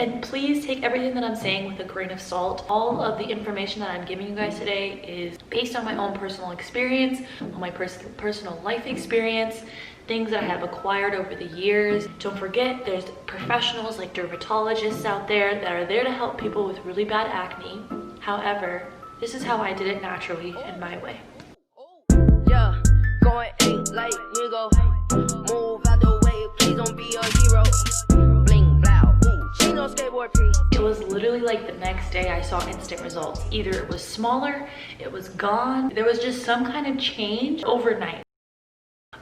And please take everything that I'm saying with a grain of salt. All of the information that I'm giving you guys today is based on my own personal experience, on my personal life experience, things that I have acquired over the years. Don't forget, there's professionals like dermatologists out there that are there to help people with really bad acne. However, this is how I did it naturally in my way. Yeah, going ain't like nigga. Move out the way, please don't be a hero. Bling blow, ooh, she no skateboard P. It was literally like the next day I saw instant results. Either it was smaller, it was gone. There was just some kind of change overnight.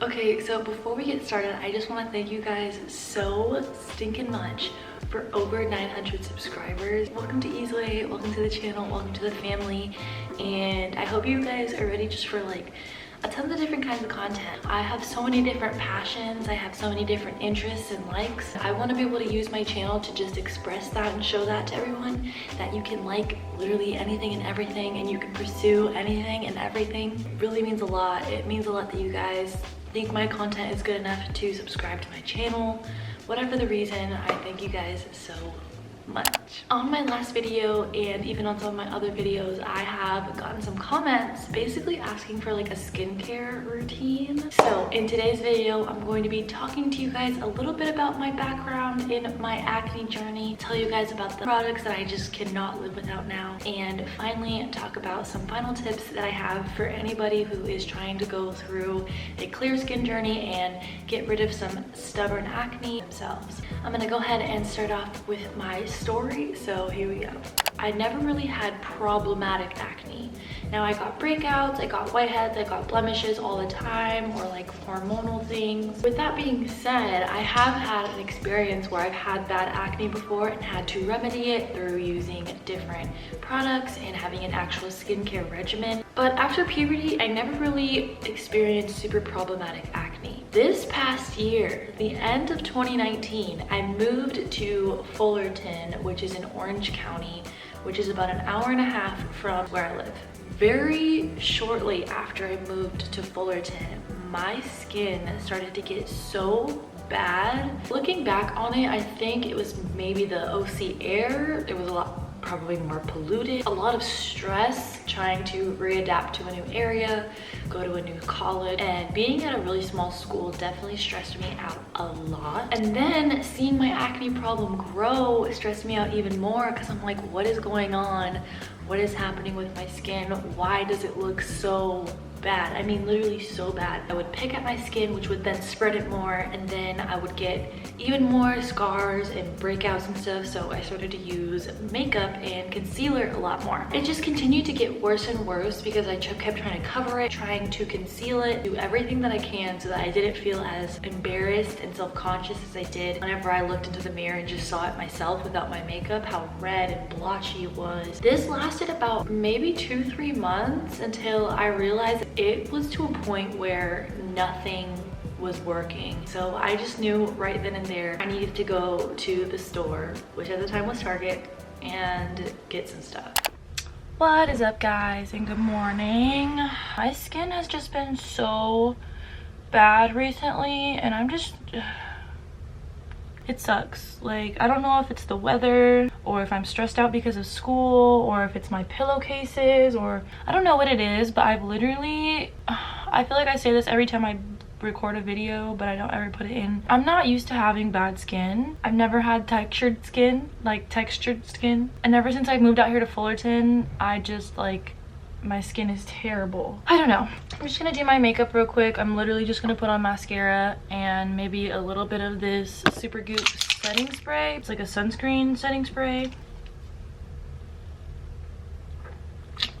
Okay, so before we get started, I just want to thank you guys so stinking much for over 900 subscribers. Welcome to Easeway, welcome to the channel, welcome to the family, and I hope you guys are ready just for like a ton of different kinds of content. I have so many different passions, I have so many different interests and likes. I want to be able to use my channel to just express that and show that to everyone, that you can like literally anything and everything and you can pursue anything and everything. It really means a lot. It means a lot that you guys think my content is good enough to subscribe to my channel. Whatever the reason, I thank you guys so much. On my last video and even on some of my other videos, I have gotten some comments basically asking for like a skincare routine. So in today's video, I'm going to be talking to you guys a little bit about my background in my acne journey, tell you guys about the products that I just cannot live without now, and finally talk about some final tips that I have for anybody who is trying to go through a clear skin journey and get rid of some stubborn acne themselves. I'm gonna go ahead and start off with my story. So here we go. I never really had problematic acne. Now I got breakouts, I got whiteheads, I got blemishes all the time, or like hormonal things. With that being said, I have had an experience where I've had bad acne before and had to remedy it through using different products and having an actual skincare regimen. But after puberty, I never really experienced super problematic acne. This past year, the end of 2019, I moved to Fullerton, which is in Orange County, which is about an hour and a half from where I live. Very shortly after I moved to Fullerton, my skin started to get so bad. Looking back on it, I think it was maybe the OC air. It was probably more polluted, a lot of stress trying to readapt to a new area, go to a new college, and being at a really small school definitely stressed me out a lot. And then seeing my acne problem grow stressed me out even more because I'm like, what is going on? What is happening with my skin? Why does it look so bad? I mean, literally so bad. I would pick at my skin, which would then spread it more, and then I would get even more scars and breakouts and stuff. So I started to use makeup and concealer a lot more. It just continued to get worse and worse because I kept trying to cover it, trying to conceal it, do everything that I can so that I didn't feel as embarrassed and self-conscious as I did whenever I looked into the mirror and just saw it myself without my makeup, how red and blotchy it was. This lasted about maybe 2-3 months until I realized it was to a point where nothing was working. So I just knew right then and there I needed to go to the store, which at the time was Target, and get some stuff. What is up, guys, and good morning. My skin has just been so bad recently, and I'm just it sucks. Like, I don't know if it's the weather or if I'm stressed out because of school or if it's my pillowcases, or I don't know what it is, but I've literally, I feel like I say this every time I record a video, but I don't ever put it in. I'm not used to having bad skin. I've never had textured skin, and ever since I moved out here to Fullerton, I just like, my skin is terrible. I don't know. I'm just gonna do my makeup real quick. I'm literally just gonna put on mascara and maybe a little bit of this Super Goop setting spray. It's like a sunscreen setting spray.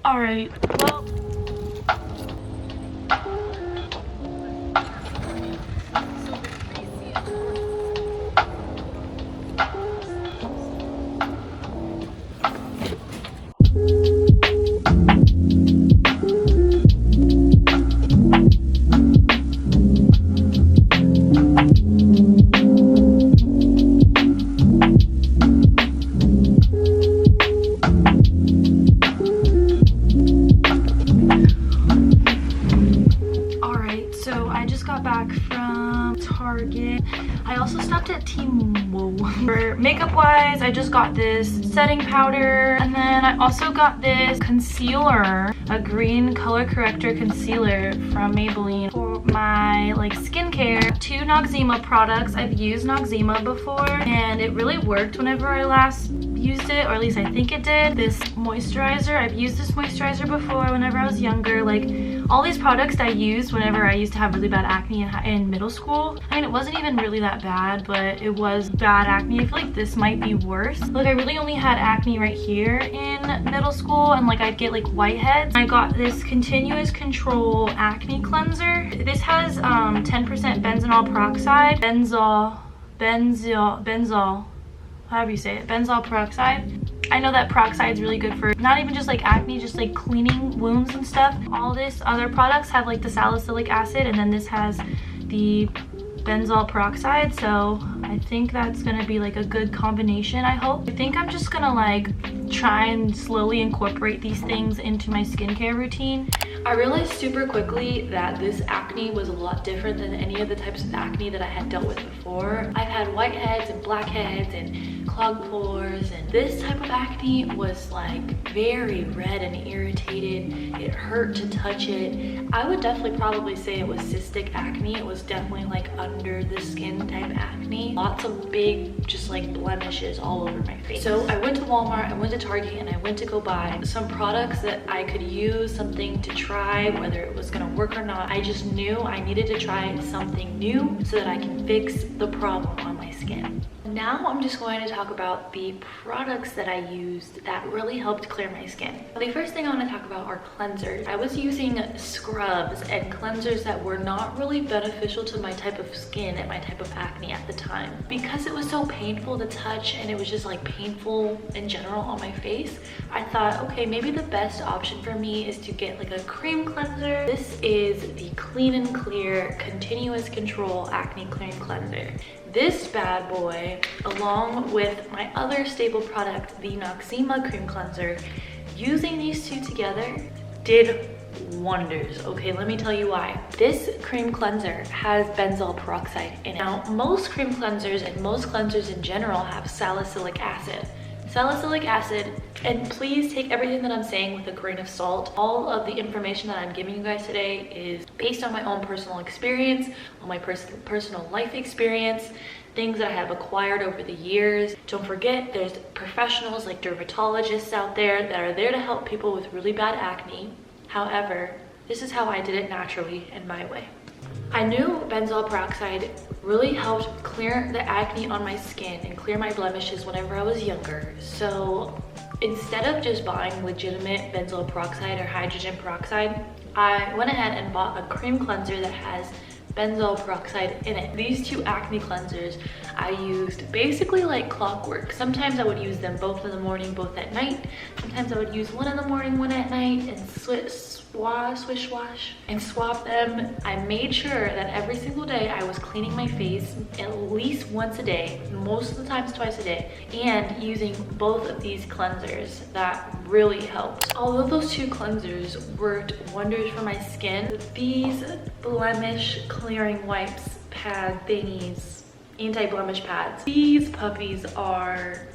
All right, well, Target. I also stopped at T-Mobile. For makeup wise, I just got this setting powder, and then I also got this concealer, a green color corrector concealer from Maybelline for my like skincare. 2 Noxzema products. I've used Noxzema before and it really worked whenever I last used it, or at least I think it did. This moisturizer, I've used this moisturizer before whenever I was younger. Like all these products I used whenever I used to have really bad acne in middle school. I mean, it wasn't even really that bad, but it was bad acne. I feel like this might be worse. Like I really only had acne right here in middle school, and like I'd get like whiteheads. I got this continuous control acne cleanser. This has 10% benzoyl peroxide, however you say it, benzoyl peroxide. I know that peroxide is really good for not even just like acne, just like cleaning wounds and stuff. All this other products have like the salicylic acid, and then this has the benzoyl peroxide, so I think that's gonna be like a good combination, I hope. I think I'm just gonna like try and slowly incorporate these things into my skincare routine. I realized super quickly that this acne was a lot different than any of the types of acne that I had dealt with before. I've had whiteheads and blackheads and clogged pores, and this type of acne was like very red and irritated. It hurt to touch it. I would definitely probably say it was cystic acne. It was definitely like under the skin type acne. Lots of big just like blemishes all over my face. So I went to Walmart, I went to Target, and I went to go buy some products that I could use, something to try, whether it was gonna work or not. I just knew I needed to try something new so that I can fix the problem on my skin. Now I'm just going to talk about the products that I used that really helped clear my skin. The first thing I want to talk about are cleansers. I was using scrubs and cleansers that were not really beneficial to my type of skin and my type of acne at the time. Because it was so painful to touch and it was just like painful in general on my face, I thought, okay, maybe the best option for me is to get like a cream cleanser. This is the Clean and Clear Continuous Control Acne Clearing Cleanser. This bad boy, along with my other staple product, the Noxzema Cream Cleanser, using these two together did wonders. Okay, let me tell you why. This cream cleanser has benzoyl peroxide in it. Now, most cream cleansers and most cleansers in general have salicylic acid. Salicylic acid, and please take everything that I'm saying with a grain of salt. All of the information that I'm giving you guys today is based on my own personal experience, on my personal life experience, things that I have acquired over the years. Don't forget, there's professionals like dermatologists out there that are there to help people with really bad acne. However, this is how I did it naturally in my way. I knew benzoyl peroxide really helped clear the acne on my skin and clear my blemishes whenever I was younger. So instead of just buying legitimate benzoyl peroxide or hydrogen peroxide, I went ahead and bought a cream cleanser that has benzoyl peroxide in it. These two acne cleansers I used basically like clockwork. Sometimes I would use them both in the morning, both at night. Sometimes I would use one in the morning, one at night, and swish wash and swap them. I made sure that every single day I was cleaning my face at least once a day, most of the times twice a day, and using both of these cleansers. That really helped. Although those two cleansers worked wonders for my skin, these blemish clearing wipes, pad thingies, anti-blemish pads, these puppies are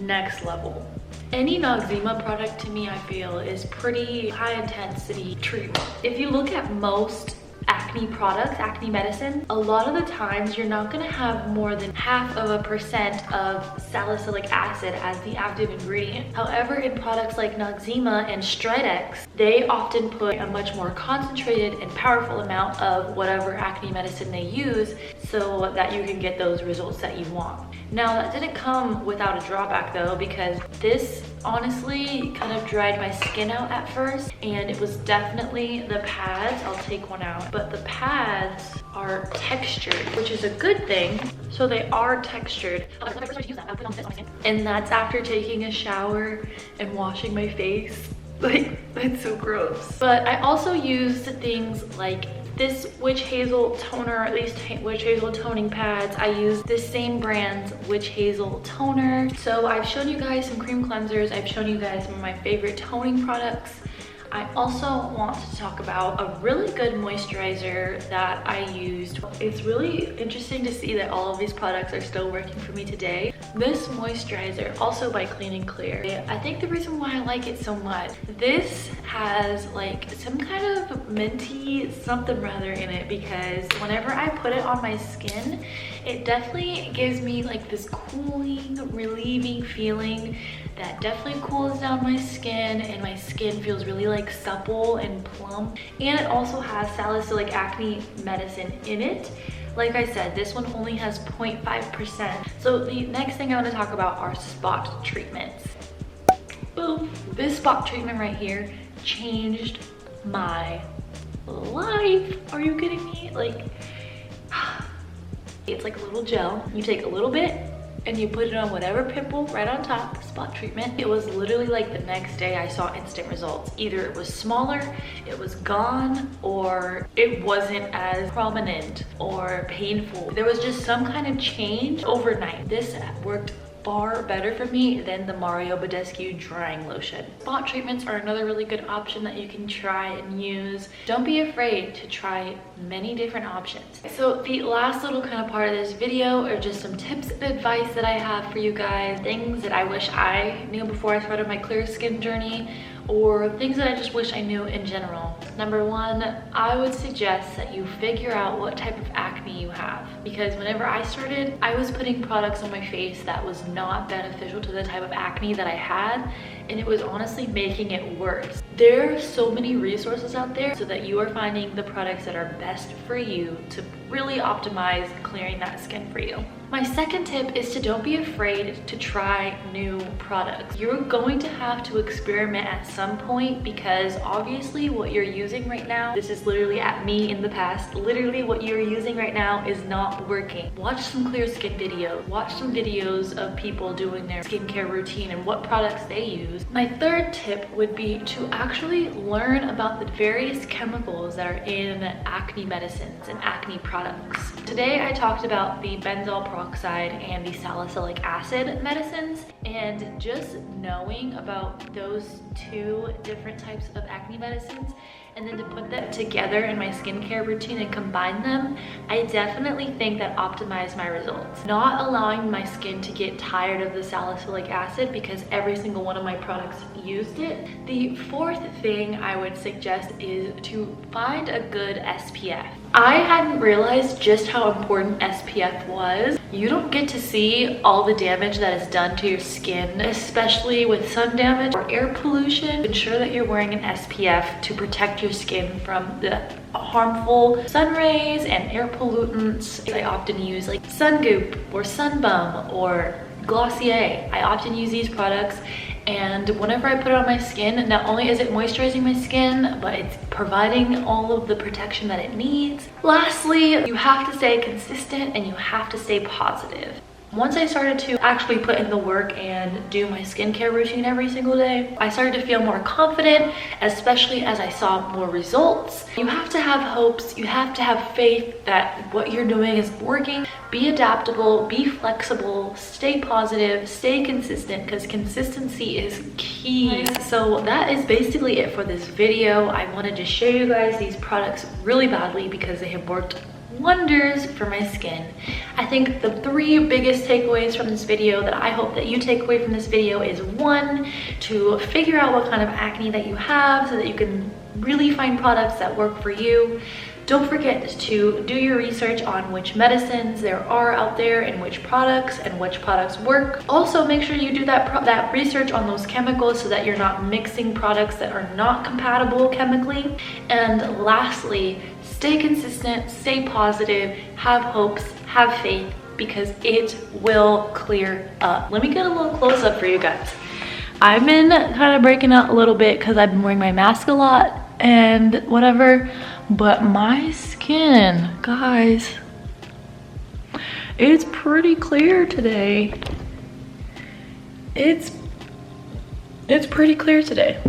next level. Any Noxzema product to me, I feel, is pretty high intensity treatment. If you look at most acne products, acne medicine, a lot of the times you're not gonna have more than 0.5% of salicylic acid as the active ingredient. However, in products like Noxzema and Stridex, they often put a much more concentrated and powerful amount of whatever acne medicine they use so that you can get those results that you want. Now, that didn't come without a drawback though, because this honestly kind of dried my skin out at first, and it was definitely the pads. I'll take one out, but the pads are textured, which is a good thing. So they are textured, and that's after taking a shower and washing my face. Like, that's so gross. But I also used things like this witch hazel toner, at least witch hazel toning pads. I use this same brand's witch hazel toner. So I've shown you guys some cream cleansers. I've shown you guys some of my favorite toning products. I also want to talk about a really good moisturizer that I used. It's really interesting to see that all of these products are still working for me today. This moisturizer, also by Clean and Clear, I think the reason why I like it so much, this has like some kind of minty something rather in it, because whenever I put it on my skin, it definitely gives me like this cooling, relieving feeling that definitely cools down my skin, and my skin feels really like supple and plump. And it also has salicylic acne medicine in it. Like I said, this one only has 0.5%. So the next thing I want to talk about are spot treatments. Boom. This spot treatment right here changed my life. Are you kidding me? Like, it's like a little gel. You take a little bit and you put it on whatever pimple right on top, spot treatment. It was literally like the next day I saw instant results. Either it was smaller, it was gone, or it wasn't as prominent or painful. There was just some kind of change overnight. This worked far better for me than the Mario Badescu drying lotion. Spot treatments are another really good option that you can try and use. Don't be afraid to try many different options. So the last little kind of part of this video are just some tips and advice that I have for you guys, things that I wish I knew before I started my clear skin journey, or things that I just wish I knew in general. Number one, I would suggest that you figure out what type of acne you have, because whenever I started, I was putting products on my face that was not beneficial to the type of acne that I had, and it was honestly making it worse. There are so many resources out there so that you are finding the products that are best for you to really optimize clearing that skin for you. My second tip is to don't be afraid to try new products. You're going to have to experiment at some point, because obviously what you're using right now, this is literally at me in the past, literally what you're using right now is not working. Watch some clear skin videos, watch some videos of people doing their skincare routine and what products they use. My third tip would be to actually learn about the various chemicals that are in acne medicines and acne products. Today I talked about the benzoyl peroxide and the salicylic acid medicines, and just knowing about those two different types of acne medicines, and then to put them together in my skincare routine and combine them, I definitely think that optimized my results. Not allowing my skin to get tired of the salicylic acid because every single one of my products used it. The fourth thing I would suggest is to find a good SPF. I hadn't realized just how important SPF was. You don't get to see all the damage that is done to your skin, especially with sun damage or air pollution. Ensure that you're wearing an SPF to protect your skin from the harmful sun rays and air pollutants. I often use like Sun Goop or Sun Bum or Glossier. I often use these products, and whenever I put it on my skin, not only is it moisturizing my skin, but it's providing all of the protection that it needs. Lastly, you have to stay consistent and you have to stay positive. Once I started to actually put in the work and do my skincare routine every single day, I started to feel more confident, especially as I saw more results. You have to have hopes, you have to have faith that what you're doing is working. Be adaptable, be flexible, stay positive, stay consistent, because consistency is key. So that is basically it for this video. I wanted to show you guys these products really badly because they have worked wonders for my skin. I think the three biggest takeaways from this video that I hope that you take away from this video is, one, to figure out what kind of acne that you have so that you can really find products that work for you. Don't forget to do your research on which medicines there are out there and which products work. Also, make sure you do that research on those chemicals so that you're not mixing products that are not compatible chemically. And lastly, stay consistent, stay positive, have hopes, have faith, because it will clear up. Let me get a little close up for you guys. I've been kind of breaking out a little bit because I've been wearing my mask a lot and whatever, but my skin, guys, it's pretty clear today. It's pretty clear today,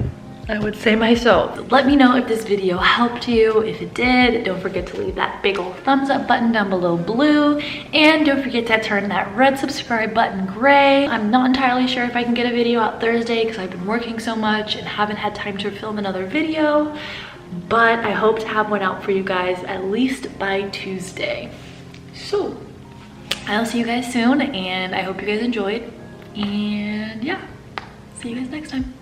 I would say myself. Let me know if this video helped you. If it did, don't forget to leave that big old thumbs up button down below blue, and don't forget to turn that red subscribe button gray. I'm not entirely sure if I can get a video out Thursday because I've been working so much and haven't had time to film another video, but I hope to have one out for you guys at least by Tuesday. So I'll see you guys soon, and I hope you guys enjoyed. And yeah, see you guys next time.